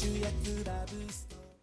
主役ラブストーリー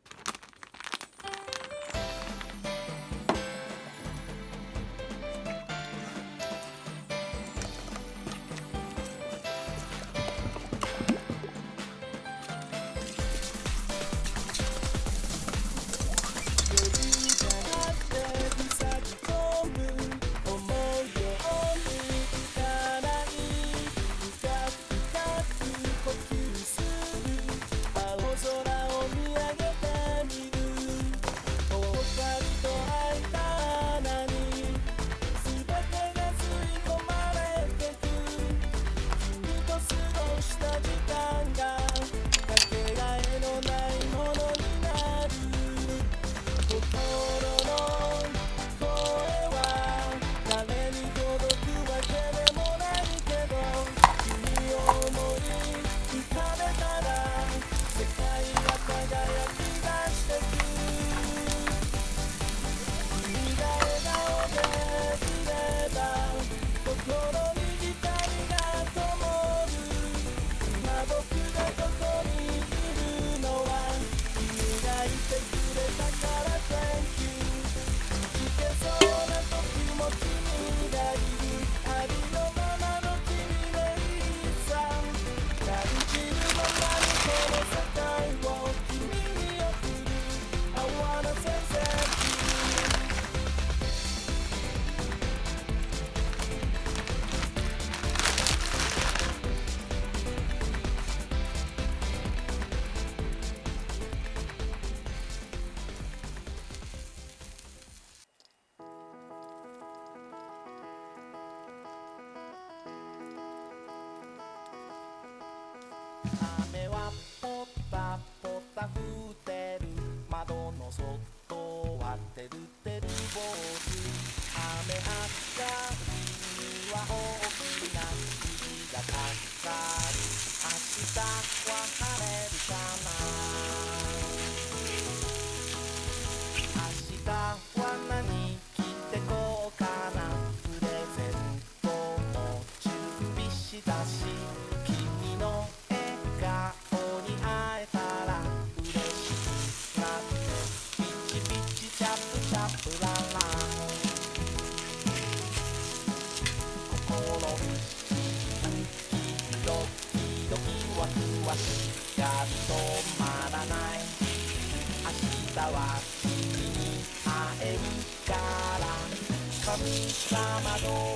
雨はポタポタ降ってる窓の外はてるてる坊主雨上がりには大きな霧がかかる明日は晴れるかな明日は何着てこうかなプレゼントも準備したし君の顔に会えたら嬉しくなってピチピチチャプチャプララ心不思議ドキドキワクワクが止まらない明日は君に会えるから神様の